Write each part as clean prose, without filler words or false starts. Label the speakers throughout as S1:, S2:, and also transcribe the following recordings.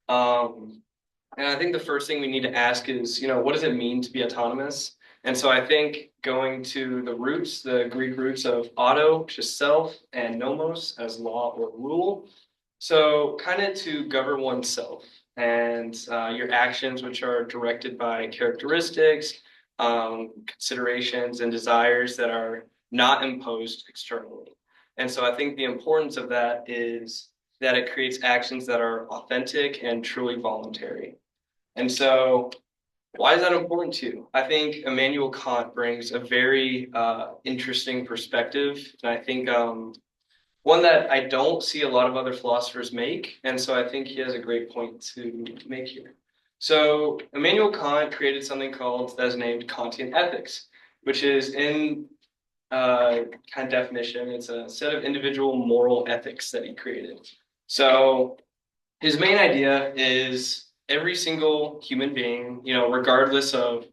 S1: Um, and I think the first thing we need to ask is, what does it mean to be autonomous? And so I think going to the roots, the Greek roots of auto, which is self, and nomos as law or rule. So kind of to govern oneself and your actions, which are directed by characteristics, considerations, and desires that are not imposed externally. And so I think the importance of that is that it creates actions that are authentic and truly voluntary. And so, why is that important to you? I think Immanuel Kant brings a very interesting perspective, and I think one that I don't see a lot of other philosophers make. And so, I think he has a great point to make here. So, Immanuel Kant created something called that's named Kantian ethics, which is in kind of definition, it's a set of individual moral ethics that he created. So his main idea is every single human being, regardless of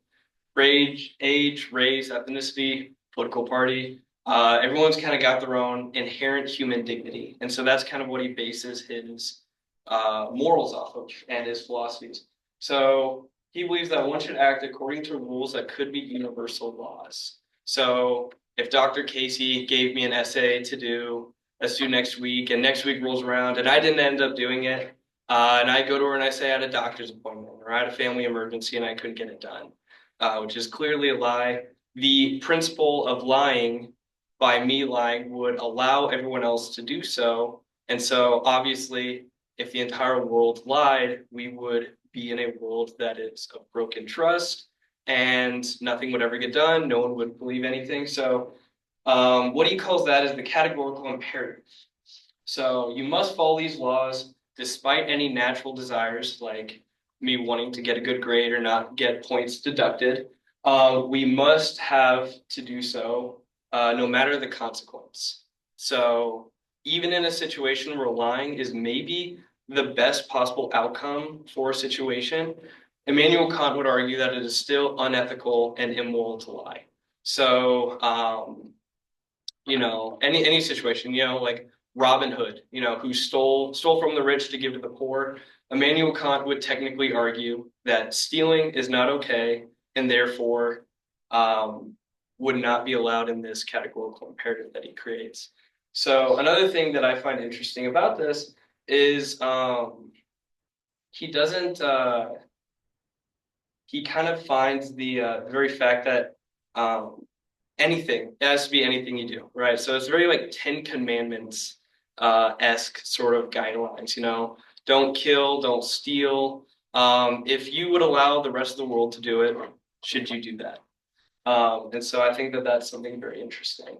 S1: age, race, ethnicity, political party, everyone's kind of got their own inherent human dignity. And so that's kind of what he bases his morals off of and his philosophies. So he believes that one should act according to rules that could be universal laws. So if Dr. Casey gave me an essay to do, let's do next week, and next week rolls around and I didn't end up doing it, and I go to her and I say I had a doctor's appointment or I had a family emergency and I couldn't get it done, which is clearly a lie. The principle of lying by me lying would allow everyone else to do so. And so obviously, if the entire world lied, we would be in a world that is of broken trust and nothing would ever get done. No one would believe anything. So what he calls that is the categorical imperative. So you must follow these laws despite any natural desires, like me wanting to get a good grade or not get points deducted. We must have to do so no matter the consequence. So even in a situation where lying is maybe the best possible outcome for a situation, Immanuel Kant would argue that it is still unethical and immoral to lie. So any situation, like Robin Hood, who stole from the rich to give to the poor. Immanuel Kant would technically argue that stealing is not okay and therefore would not be allowed in this categorical imperative that he creates. So another thing that I find interesting about this is he doesn't he kind of finds the very fact that anything. It has to be anything you do, right? So it's very like Ten Commandments esque sort of guidelines. Don't kill, don't steal. If you would allow the rest of the world to do it, should you do that? And so I think that that's something very interesting.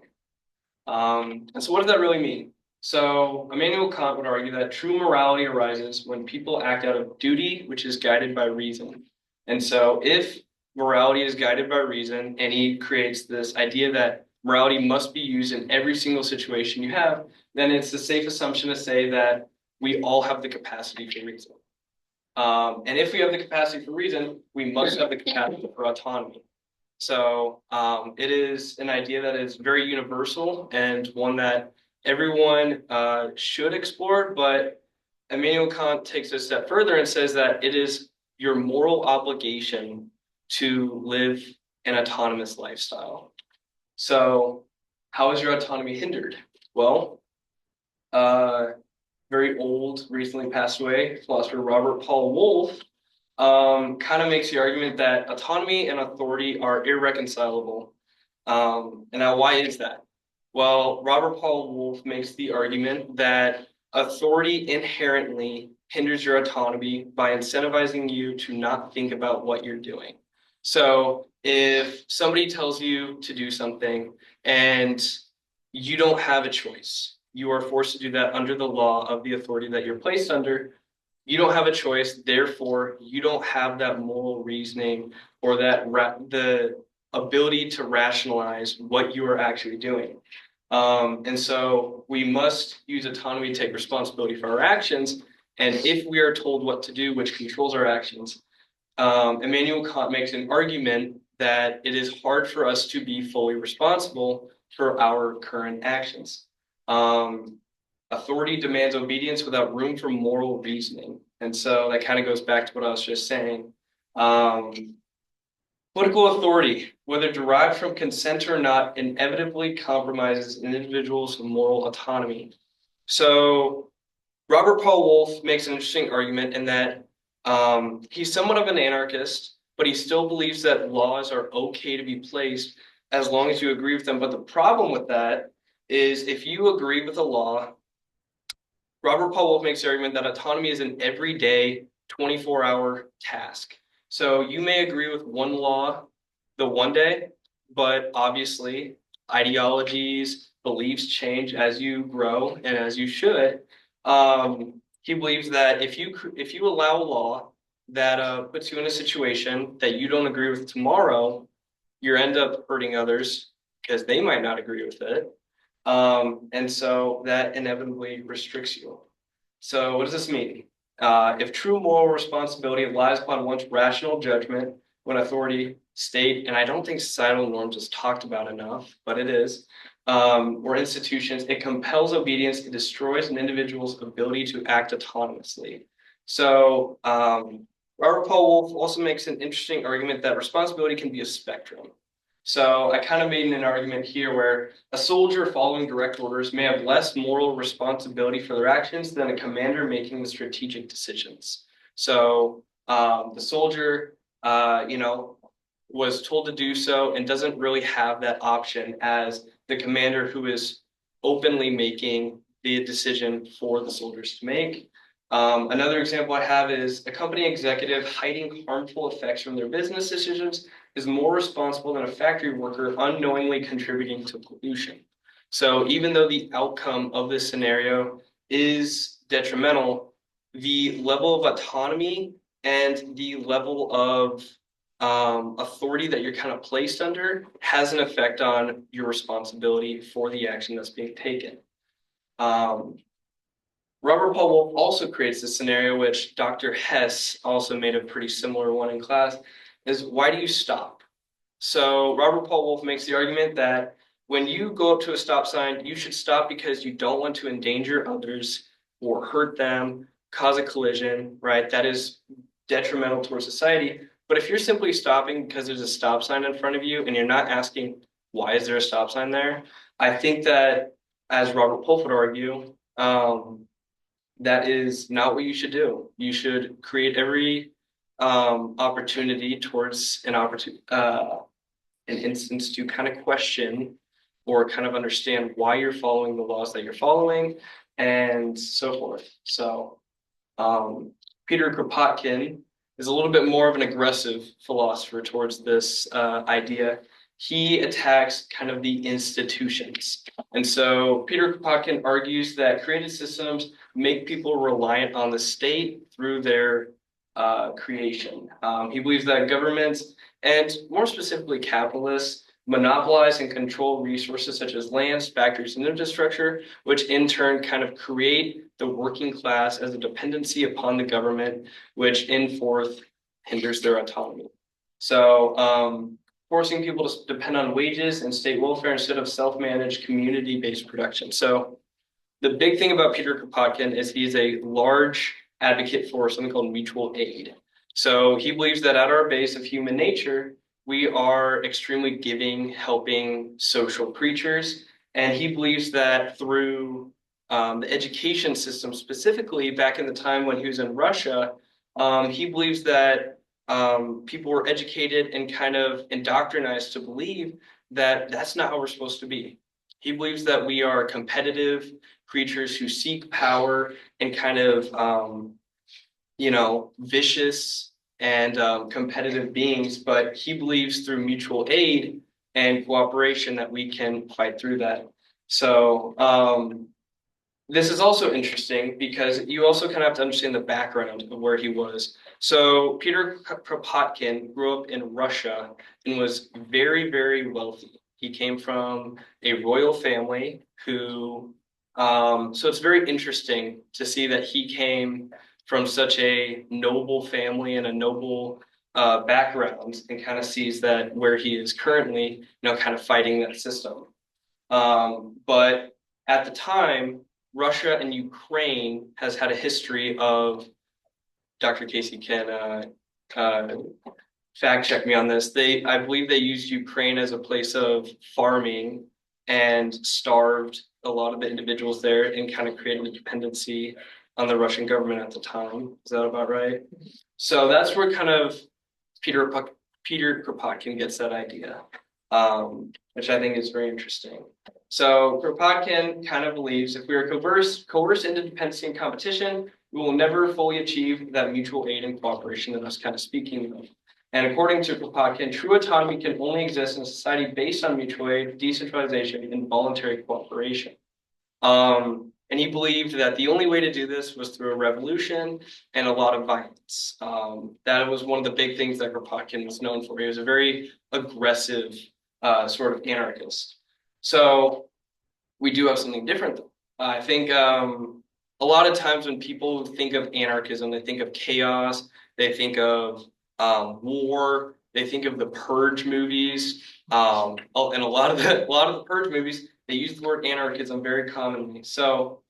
S1: And so what does that really mean? So Immanuel Kant would argue that true morality arises when people act out of duty, which is guided by reason. And so if morality is guided by reason, and he creates this idea that morality must be used in every single situation you have, then it's a safe assumption to say that we all have the capacity for reason. And if we have the capacity for reason, we must have the capacity for autonomy. So it is an idea that is very universal and one that everyone should explore, but Immanuel Kant takes it a step further and says that it is your moral obligation to live an autonomous lifestyle. So how is your autonomy hindered? Well, very old, recently passed away philosopher Robert Paul Wolff kind of makes the argument that autonomy and authority are irreconcilable. And now, why is that? Well, Robert Paul Wolff makes the argument that authority inherently hinders your autonomy by incentivizing you to not think about what you're doing. So if somebody tells you to do something and you don't have a choice, you are forced to do that under the law of the authority that you're placed under. You don't have a choice, therefore you don't have that moral reasoning or the ability to rationalize what you are actually doing. And so we must use autonomy to take responsibility for our actions. And if we are told what to do, which controls our actions, Immanuel Kant makes an argument that it is hard for us to be fully responsible for our current actions. Authority demands obedience without room for moral reasoning. And so that kind of goes back to what I was just saying. Um, Political authority, whether derived from consent or not, inevitably compromises an individual's moral autonomy. So Robert Paul Wolff makes an interesting argument in that he's somewhat of an anarchist, but he still believes that laws are okay to be placed as long as you agree with them. But the problem with that is if you agree with a law, Robert Paul Wolff makes the argument that autonomy is an everyday 24-hour task. So you may agree with one law the one day, but obviously ideologies, beliefs change as you grow and as you should. He believes that if you allow a law that puts you in a situation that you don't agree with tomorrow, you end up hurting others because they might not agree with it. And so that inevitably restricts you. So what does this mean? If true moral responsibility lies upon one's rational judgment when authority, state, and I don't think societal norms is talked about enough, but it is, or institutions, it compels obedience, it destroys an individual's ability to act autonomously. So Robert Paul Wolff also makes an interesting argument that responsibility can be a spectrum. So I kind of made an argument here where a soldier following direct orders may have less moral responsibility for their actions than a commander making the strategic decisions. So the soldier, was told to do so and doesn't really have that option as the commander who is openly making the decision for the soldiers to make. Another example I have is a company executive hiding harmful effects from their business decisions is more responsible than a factory worker unknowingly contributing to pollution. So even though the outcome of this scenario is detrimental, the level of autonomy and the level of authority that you're kind of placed under has an effect on your responsibility for the action that's being taken. Robert Paul Wolff also creates this scenario, which Dr. Hess also made a pretty similar one in class, is why do you stop? So Robert Paul Wolff makes the argument that when you go up to a stop sign, you should stop because you don't want to endanger others or hurt them, cause a collision, right? That is detrimental towards society. But if you're simply stopping because there's a stop sign in front of you and you're not asking, why is there a stop sign there? I think that, as Robert Wolff would argue, that is not what you should do. You should create every opportunity towards an instance to kind of question or kind of understand why you're following the laws that you're following and so forth. So Peter Kropotkin is a little bit more of an aggressive philosopher towards this idea. He attacks kind of the institutions. And so Peter Kropotkin argues that created systems make people reliant on the state through their creation. He believes that governments, and more specifically capitalists, monopolize and control resources such as lands, factories, and infrastructure, which in turn kind of create the working class as a dependency upon the government, which in forth hinders their autonomy. So forcing people to depend on wages and state welfare instead of self-managed community-based production. So the big thing about Peter Kropotkin is he's a large advocate for something called mutual aid. So he believes that at our base of human nature, we are extremely giving, helping social creatures. And he believes that through the education system, specifically back in the time when he was in Russia, he believes that people were educated and kind of indoctrinized to believe that that's not how we're supposed to be. He believes that we are competitive creatures who seek power and kind of, vicious and competitive beings, but he believes through mutual aid and cooperation that we can fight through that. So this is also interesting because you also kind of have to understand the background of where he was. So Peter Kropotkin grew up in Russia and was very, very wealthy. He came from a royal family who, so it's very interesting to see that he came from such a noble family and a noble background and kind of sees that where he is currently, kind of fighting that system. But at the time, Russia and Ukraine has had a history of Dr. Casey can fact check me on this. I believe they used Ukraine as a place of farming and starved a lot of the individuals there and kind of created a dependency on the Russian government at the time. Is that about right? So that's where kind of Peter Peter Kropotkin gets that idea, which I think is very interesting. So Kropotkin kind of believes if we are coerced into dependency and competition, we will never fully achieve that mutual aid and cooperation that I was kind of speaking of. And according to Kropotkin, true autonomy can only exist in a society based on mutual aid, decentralization, and voluntary cooperation. And he believed that the only way to do this was through a revolution and a lot of violence. That was one of the big things that Kropotkin was known for. He was a very aggressive sort of anarchist. So we do have something different, though. I think a lot of times when people think of anarchism, they think of chaos, they think of war, they think of the Purge movies, and a lot of the Purge movies, they use the word anarchism very commonly. So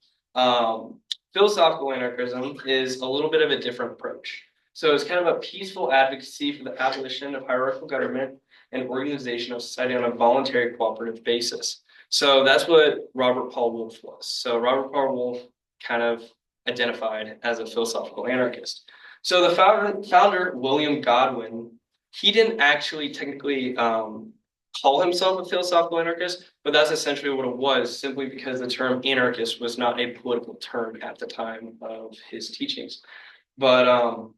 S1: philosophical anarchism is a little bit of a different approach. So it's kind of a peaceful advocacy for the abolition of hierarchical government and organization of society on a voluntary cooperative basis. So that's what Robert Paul Wolff was. So Robert Paul Wolff kind of identified as a philosophical anarchist. So the founder William Godwin, he didn't actually technically call himself a philosophical anarchist, but that's essentially what it was, simply because the term anarchist was not a political term at the time of his teachings. But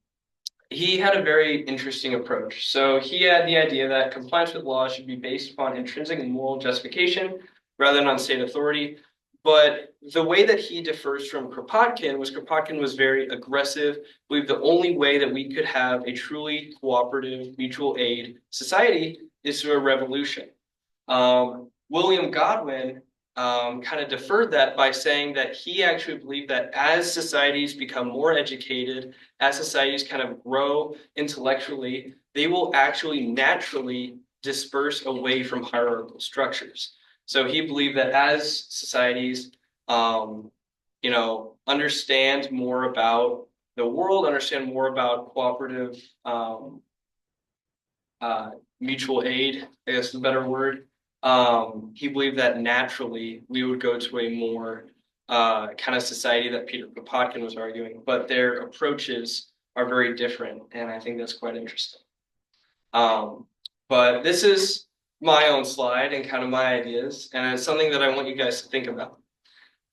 S1: he had a very interesting approach. So he had the idea that compliance with law should be based upon intrinsic and moral justification rather than on state authority. But the way that he differs from Kropotkin was very aggressive. I believe the only way that we could have a truly cooperative mutual aid society is through a revolution. William Godwin kind of deferred that by saying that he actually believed that as societies become more educated, as societies kind of grow intellectually, they will actually naturally disperse away from hierarchical structures. So he believed that as societies, understand more about the world, understand more about cooperative mutual aid, I guess is a better word. He believed that naturally we would go to a more kind of society that Peter Kropotkin was arguing, but their approaches are very different, and I think that's quite interesting. But this is my own slide and kind of my ideas, and it's something that I want you guys to think about.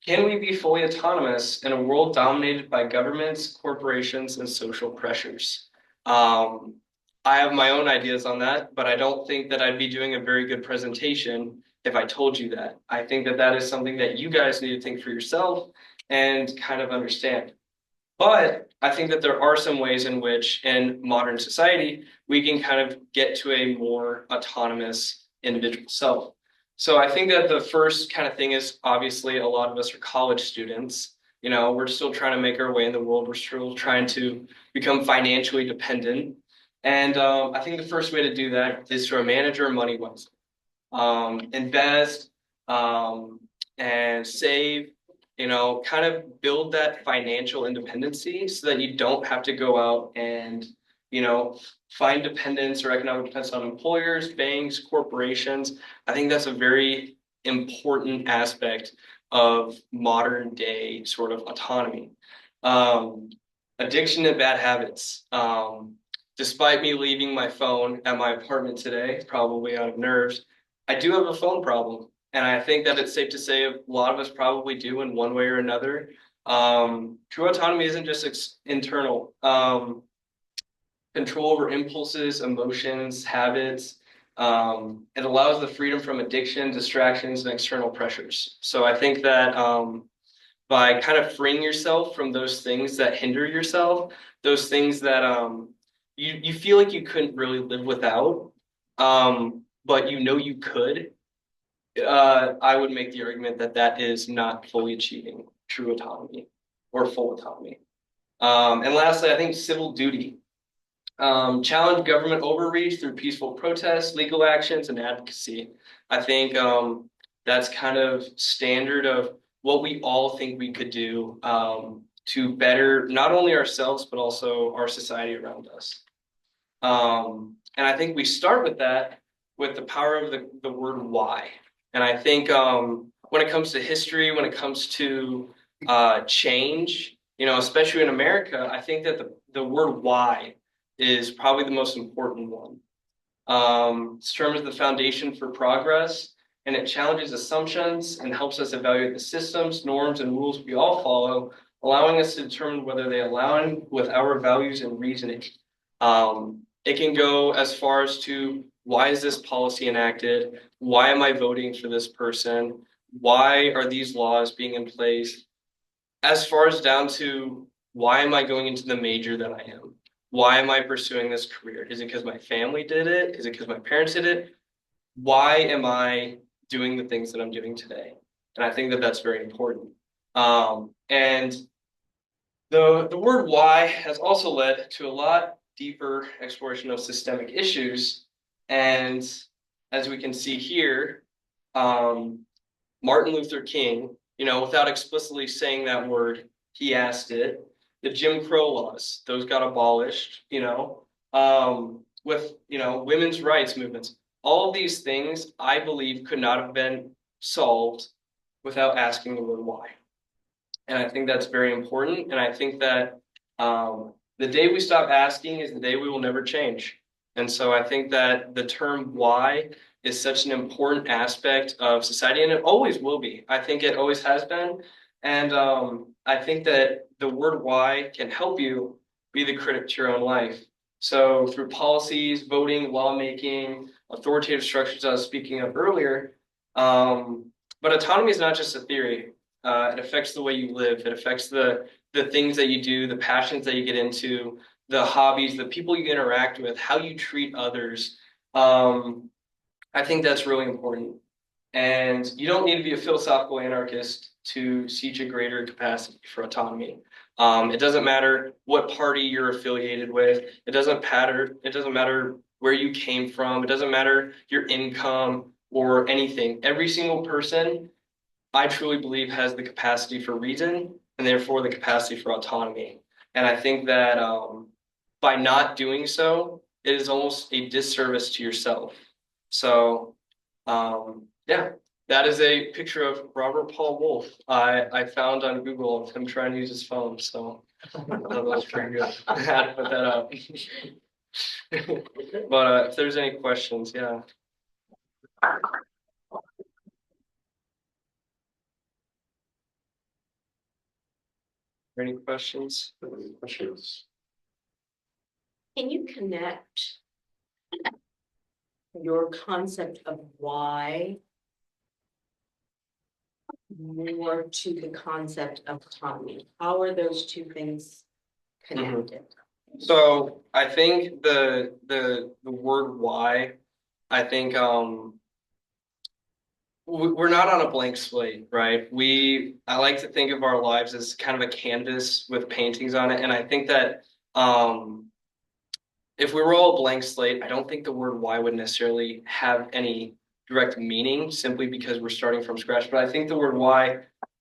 S1: Can we be fully autonomous in a world dominated by governments, corporations, and social pressures? I have my own ideas on that, but I don't think that I'd be doing a very good presentation if I told you that. I think that that is something that you guys need to think for yourself and kind of understand. But I think that there are some ways in which in modern society, we can kind of get to a more autonomous individual self. So I think that the first kind of thing is obviously a lot of us are college students. You know, we're still trying to make our way in the world. We're still trying to become financially dependent. And I think the first way to do that is to manage our money wisely. Invest and save, kind of build that financial independency so that you don't have to go out and, find dependence or economic dependence on employers, banks, corporations. I think that's a very important aspect of modern day sort of autonomy. Addiction and bad habits. Despite me leaving my phone at my apartment today, probably out of nerves, I do have a phone problem. And I think that it's safe to say a lot of us probably do in one way or another. True autonomy isn't just internal. Control over impulses, emotions, habits. It allows the freedom from addiction, distractions, and external pressures. So I think that by kind of freeing yourself from those things that hinder yourself, those things that you feel like you couldn't really live without, but you could, I would make the argument that that is not fully achieving true autonomy or full autonomy. And lastly, I think civil duty. Challenge government overreach through peaceful protests, legal actions, and advocacy. I think that's kind of standard of what we all think we could do to better not only ourselves, but also our society around us. And I think we start with that with the power of the word why. And I think when it comes to history, when it comes to change, especially in America, I think that the word why is probably the most important one. This term is the foundation for progress, and it challenges assumptions and helps us evaluate the systems, norms, and rules we all follow, allowing us to determine whether they align with our values and reasoning. It can go as far as to why is this policy enacted? Why am I voting for this person? Why are these laws being in place? As far as down to why am I going into the major that I am? Why am I pursuing this career? Is it because my family did it? Is it because my parents did it? Why am I doing the things that I'm doing today? And I think that that's very important. And the word why has also led to a lot deeper exploration of systemic issues. And as we can see here, Martin Luther King, without explicitly saying that word, he asked it. The Jim Crow laws, those got abolished, with, women's rights movements. All of these things, I believe, could not have been solved without asking the word why. And I think that's very important. And I think that the day we stop asking is the day we will never change. And so I think that the term why is such an important aspect of society, and it always will be. I think it always has been. And I think that the word why can help you be the critic to your own life. So through policies, voting, lawmaking, authoritative structures I was speaking of earlier. But autonomy is not just a theory. It affects the way you live. It affects the things that you do, the passions that you get into, the hobbies, the people you interact with, how you treat others. I think that's really important. And you don't need to be a philosophical anarchist to seek a greater capacity for autonomy. It doesn't matter what party you're affiliated with. It doesn't matter. It doesn't matter where you came from. It doesn't matter your income or anything. Every single person, I truly believe, has the capacity for reason and therefore the capacity for autonomy. And I think that by not doing so, it is almost a disservice to yourself. So, yeah, that is a picture of Robert Paul Wolfe I found on Google of him trying to use his phone. So I thought that was pretty good. I had to put that up. But if there's any questions, yeah. Any questions? Questions?
S2: Can you connect your concept of why more to the concept of autonomy? How are those two things connected?
S1: So I think the word why, I think we're not on a blank slate, right? I like to think of our lives as kind of a canvas with paintings on it, and I think that if we were all a blank slate, I don't think the word why would necessarily have any direct meaning simply because we're starting from scratch. But I think the word why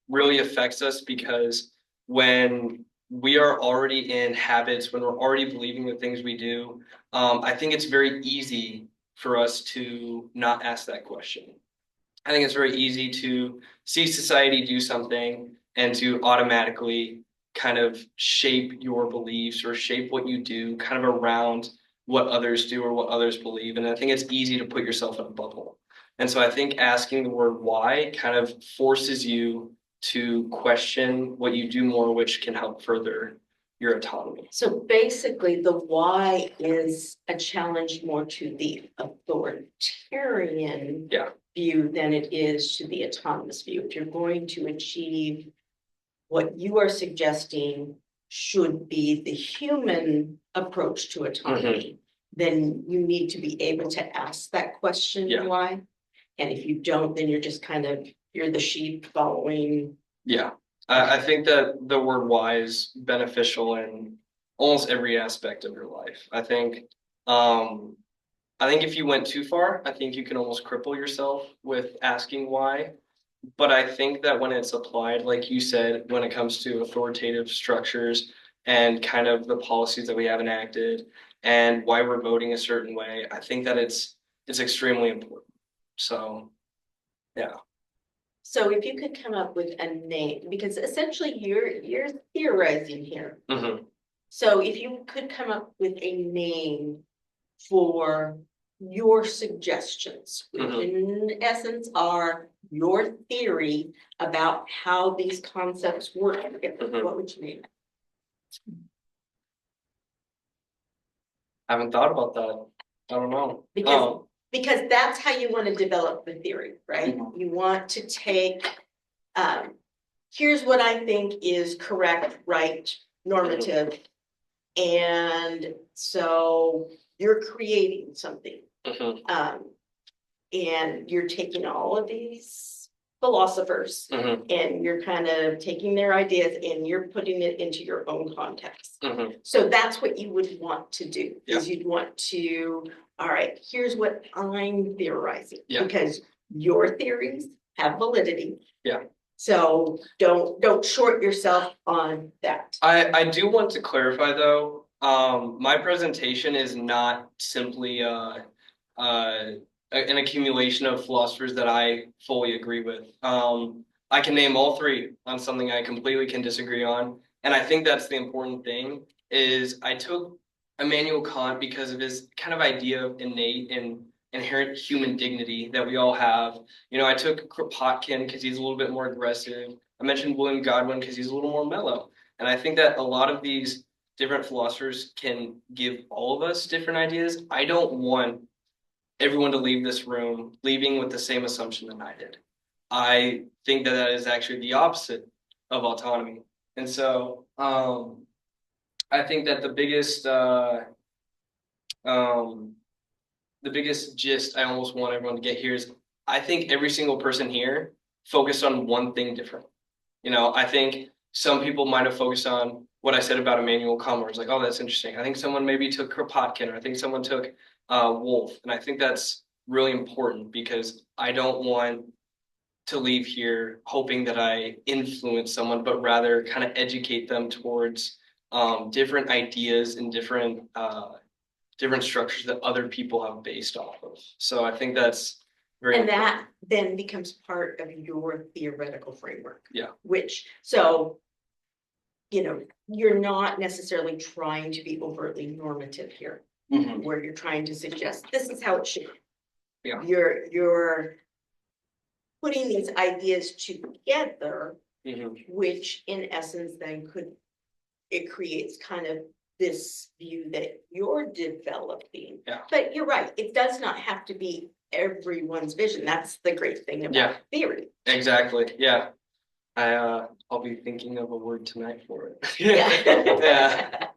S1: really affects us because when we are already in habits, when we're already believing the things we do, I think it's very easy for us to not ask that question. I think it's very easy to see society do something and to automatically kind of shape your beliefs or shape what you do kind of around what others do or what others believe. And I think it's easy to put yourself in a bubble. And so I think asking the word why kind of forces you to question what you do more, which can help further your autonomy.
S2: So basically, the why is a challenge more to the authoritarian view than it is to the autonomous view. If you're going to achieve what you are suggesting should be the human approach to autonomy, then you need to be able to ask that question why. And if you don't, then you're just you're the sheep following.
S1: Yeah. I think that the word why is beneficial in almost every aspect of your life. I think if you went too far, I think you can almost cripple yourself with asking why. But I think that when it's applied, like you said, when it comes to authoritative structures and kind of the policies that we have enacted and why we're voting a certain way, I think that it's extremely important. So yeah.
S2: So if you could come up with a name, because essentially you're theorizing here.
S1: Hmm.
S2: So if you could come up with a name for your suggestions, which
S1: Hmm.
S2: in essence are your theory about how these concepts work,
S1: Hmm.
S2: what would you name it?
S1: I haven't thought about that. I don't know.
S2: Because that's how you want to develop the theory, right?
S1: Mhm.
S2: You want to take, here's what I think is correct, right, normative. And so you're creating something.
S1: Mhm.
S2: And you're taking all of these philosophers
S1: Mhm.
S2: and you're kind of taking their ideas and you're putting it into your own context.
S1: Mhm.
S2: So that's what you would want to do,
S1: Yeah.
S2: is you'd want to, all right, here's what I'm theorizing.
S1: Yeah.
S2: Because your theories have validity.
S1: Yeah.
S2: So don't short yourself on that.
S1: I do want to clarify though, my presentation is not simply an accumulation of philosophers that I fully agree with. I can name all three on something I completely can disagree on, and I think that's the important thing. Is I took Immanuel Kant because of his kind of idea of innate and inherent human dignity that we all have. You know, I took Kropotkin because he's a little bit more aggressive. I mentioned William Godwin because he's a little more mellow. And I think that a lot of these different philosophers can give all of us different ideas. I don't want everyone to leave this room leaving with the same assumption that I did. I think that that is actually the opposite of autonomy. And so I think that um, the biggest gist I almost want everyone to get here is I think every single person here focused on one thing different. You know, I think some people might have focused on what I said about Emmanuel Kant. It's like, oh, that's interesting. I think someone maybe took Kropotkin, or I think someone took Wolf, and I think that's really important because I don't want to leave here hoping that I influence someone, but rather kind of educate them towards different ideas and different structures that other people have based off of. So I think that's very
S2: And
S1: important.
S2: that then becomes part of your theoretical framework.
S1: Yeah.
S2: Which, so, you know, you're not necessarily trying to be overtly normative here,
S1: Mhm.
S2: where you're trying to suggest this is how it should be.
S1: Yeah.
S2: You're putting these ideas together,
S1: Mhm.
S2: which in essence then it creates kind of this view that you're developing.
S1: Yeah.
S2: But you're right, it does not have to be everyone's vision. That's the great thing about
S1: Yeah.
S2: theory.
S1: Exactly. Yeah. I'll be thinking of a word tonight for it.
S2: Yeah.
S1: Yeah.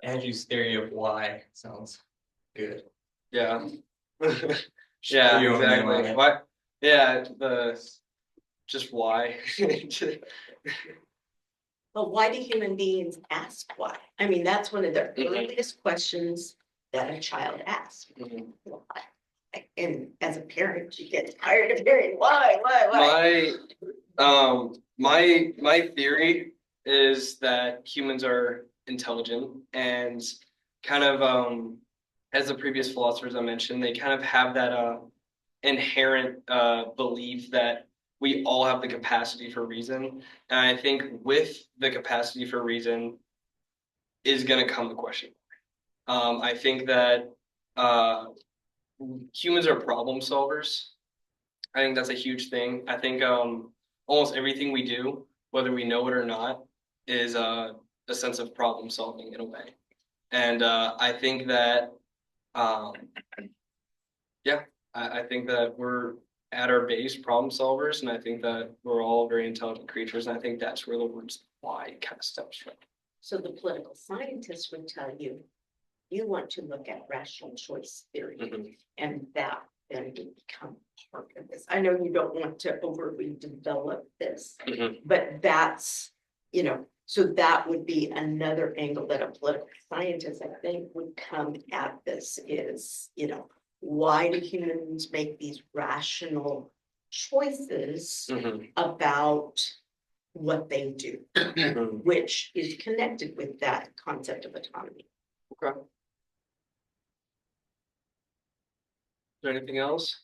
S3: Angie's theory of why sounds good.
S1: Yeah.
S3: Just
S1: Yeah,
S3: put your own name on
S1: exactly.
S3: it.
S1: Why? Yeah, just why.
S2: But why do human beings ask why? I mean, that's one of the
S1: Mhm.
S2: earliest questions that a child asks.
S1: Mhm.
S2: Why? And as a parent, you get tired of hearing why?
S1: My theory is that humans are intelligent and kind of as the previous philosophers I mentioned, they kind of have that inherent belief that we all have the capacity for reason. And I think with the capacity for reason is going to come the question. I think that uh, humans are problem solvers. I think that's a huge thing. I think almost everything we do, whether we know it or not, is a sense of problem solving in a way. And I think that, um, yeah, I think that we're at our base problem solvers, and I think that we're all very intelligent creatures, and I think that's where the words why kind of stems from.
S2: So the political scientists would tell you, you want to look at rational choice theory,
S1: Mhm.
S2: and that then would become part of this. I know you don't want to overly develop this,
S1: Mhm.
S2: but that's, you know, so that would be another angle that a political scientist, I think, would come at this is, you know, why do humans make these rational choices
S1: Mhm.
S2: about what they do,
S1: Mhm.
S2: which is connected with that concept of autonomy.
S1: Okay. Is there anything else?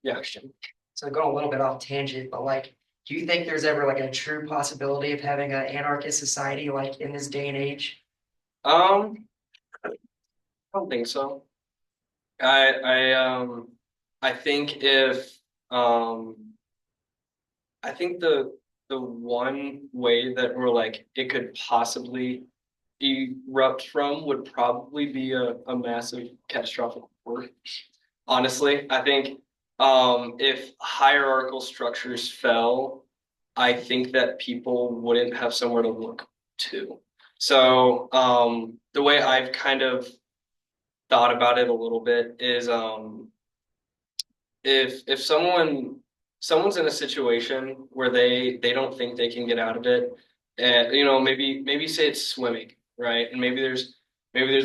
S1: Yeah.
S4: Question. So going a little bit off tangent, but like, do you think there's ever like a true possibility of having an anarchist society like in this day and age?
S1: I don't think so. I think if I think the one way that we're like it could possibly erupt from would probably be a massive catastrophic war. Honestly, I think if hierarchical structures fell, I think that people wouldn't have somewhere to look to. So the way I've kind of thought about it a little bit is if someone's in a situation where they don't think they can get out of it, and maybe say it's swimming, right? And maybe there's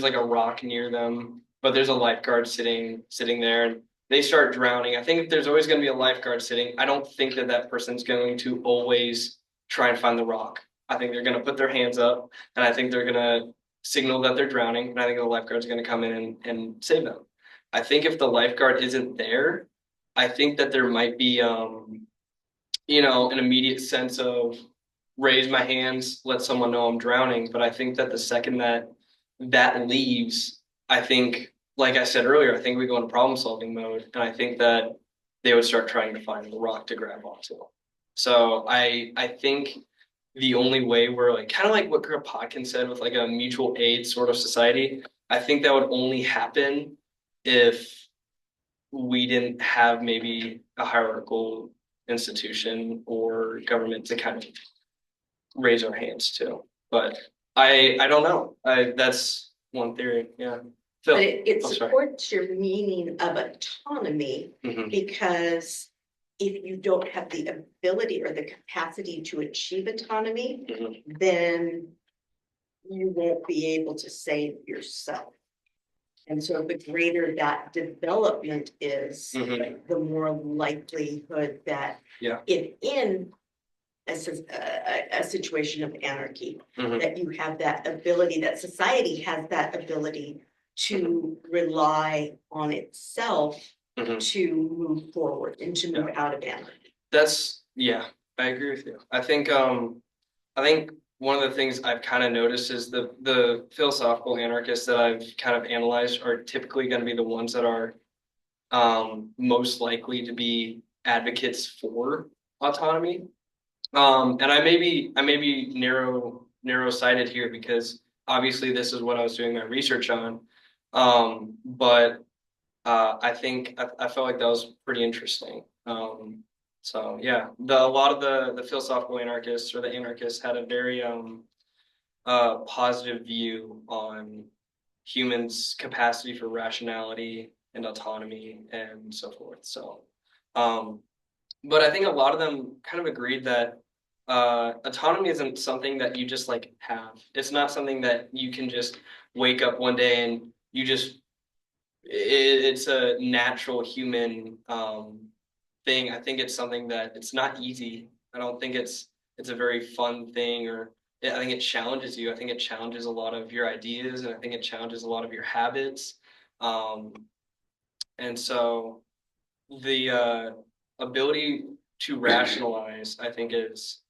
S1: like a rock near them, but there's a lifeguard sitting there, and they start drowning. I think if there's always going to be a lifeguard sitting, I don't think that person's going to always try and find the rock. I think they're going to put their hands up, and I think they're going to signal that they're drowning, and I think the lifeguard's going to come in and save them. I think if the lifeguard isn't there, I think that there might be, an immediate sense of raise my hands, let someone know I'm drowning. But I think that the second that that leaves, I think, like I said earlier, I think we go into problem solving mode, and I think that they would start trying to find the rock to grab onto. So I think the only way we're like kind of like what Kropotkin said with like a mutual aid sort of society, I think that would only happen if we didn't have maybe a hierarchical institution or government to kind of raise our hands to. But I don't know. That's one theory. Yeah. Phil.
S2: But it
S1: Oh, sorry.
S2: supports your meaning of autonomy
S1: Mhm.
S2: because if you don't have the ability or the capacity to achieve autonomy,
S1: Mhm.
S2: then you won't be able to save yourself. And so the greater that development is,
S1: Mhm.
S2: the more likelihood that
S1: Yeah.
S2: if in a situation of anarchy,
S1: Mhm.
S2: that you have that ability, that society has that ability to rely on itself
S1: Mhm.
S2: to move forward and to move out of anarchy.
S1: Yeah, I agree with you. I think one of the things I've kind of noticed is the philosophical anarchists that I've kind of analyzed are typically going to be the ones that are most likely to be advocates for autonomy. And I may be narrow sighted here because obviously this is what I was doing my research on. But I felt like that was pretty interesting. So yeah, a lot of the philosophical anarchists or the anarchists had a very positive view on humans' capacity for rationality and autonomy and so forth. So, um, but I think a lot of them kind of agreed that autonomy isn't something that you just like have. It's not something that you can just wake up one day and you just it's a natural human thing. I think it's something that it's not easy. I don't think it's a very fun thing, or I think it challenges you. I think it challenges a lot of your ideas, and I think it challenges a lot of your habits. Um, and so the ability to rationalize, I think, is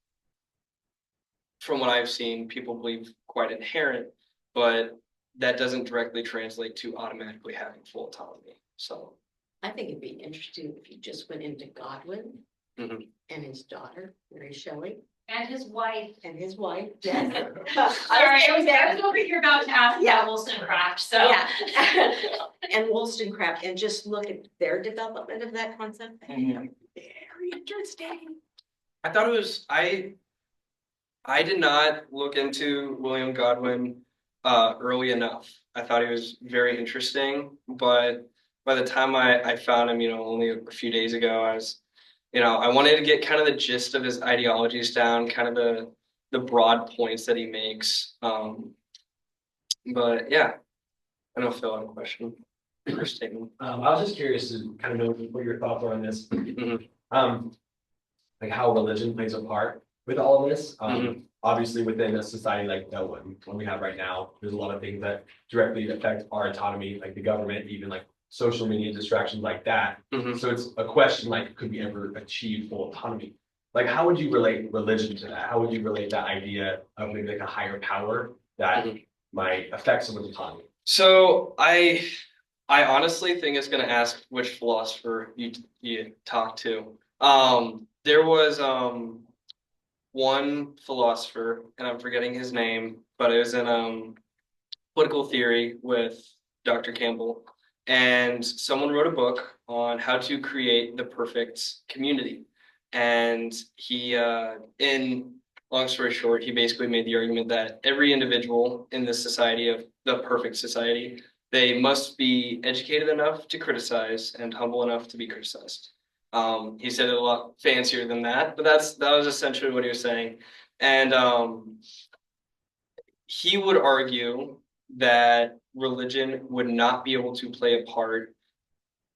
S1: from what I've seen, people believe quite inherent, but that doesn't directly translate to automatically having full autonomy. So.
S2: I think it'd be interesting if you just went into Godwin
S1: Mhm.
S2: and his daughter, Mary Shelley,
S5: And his wife.
S2: and his wife. Yes.
S5: Sorry, I was over here about to ask about Wollstonecraft, so.
S2: Yeah. And Wollstonecraft, and just look at their development of that concept.
S1: Mhm.
S2: Very interesting.
S1: I thought it was I did not look into William Godwin early enough. I thought he was very interesting, but by the time I found him, only a few days ago, I wanted to get kind of the gist of his ideologies down, kind of the broad points that he makes. But yeah, I don't know if Phil had a question or statement.
S6: I was just curious to kind of know what your thoughts are on this.
S1: Mhm.
S6: like how religion plays a part with all of this.
S1: Mhm.
S6: Obviously within a society like the one we have right now, there's a lot of things that directly affect our autonomy, like the government, even like social media distractions like that.
S1: Mhm.
S6: So it's a question like, could we ever achieve full autonomy? Like, how would you relate religion to that? How would you relate that idea of maybe like a higher power that might affect someone's autonomy?
S1: So I honestly think it's gonna ask which philosopher you talk to. There was one philosopher, and I'm forgetting his name, but it was in political theory with Dr. Campbell, and someone wrote a book on how to create the perfect community. And he, in long story short, he basically made the argument that every individual in this society of the perfect society, they must be educated enough to criticize and humble enough to be criticized. He said it a lot fancier than that, but that was essentially what he was saying. And he would argue that religion would not be able to play a part,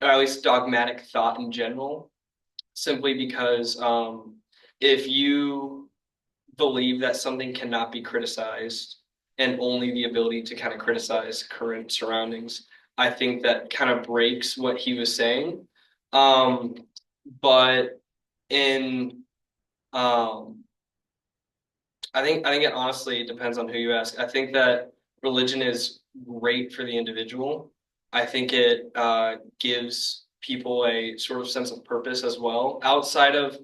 S1: or at least dogmatic thought in general, simply because if you believe that something cannot be criticized and only the ability to kind of criticize current surroundings, I think that kind of breaks what he was saying. Um, but in um, I think it honestly depends on who you ask. I think that religion is great for the individual. I think it gives people a sort of sense of purpose as well, outside of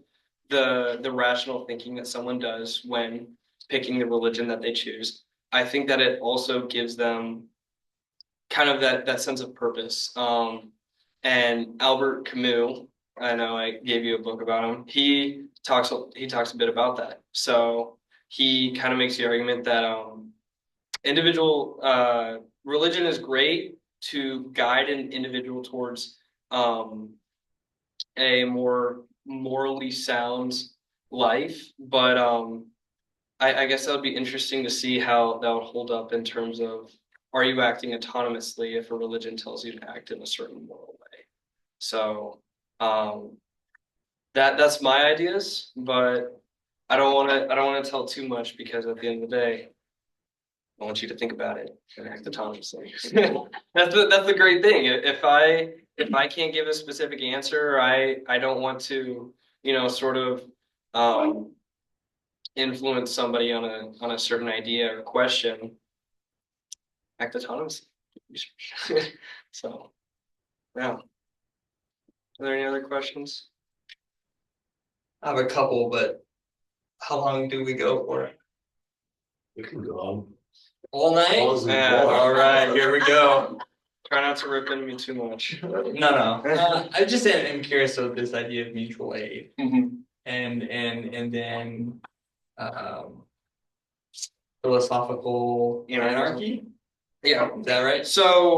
S1: the rational thinking that someone does when picking the religion that they choose. I think that it also gives them kind of that sense of purpose. And Albert Camus, I know I gave you a book about him. He talks a bit about that. So he kind of makes the argument that individual religion is great to guide an individual towards um, a more morally sound life, but I guess that would be interesting to see how that would hold up in terms of are you acting autonomously if a religion tells you to act in a certain moral way. So um, that's my ideas, but I don't want to tell too much because at the end of the day, I want you to think about it and act autonomously. That's the great thing. If I can't give a specific answer, I don't want to, sort of um, influence somebody on a certain idea or question. Act autonomously. So yeah. Are there any other questions?
S3: I have a couple, but how long do we go for?
S6: We can go on.
S3: All night?
S1: Yeah, all right, here we go. Try not to rip into me too much.
S3: No. I just am curious of this idea of mutual aid
S1: Mhm.
S3: and then philosophical anarchy.
S1: Yeah.
S3: Is that right?
S1: So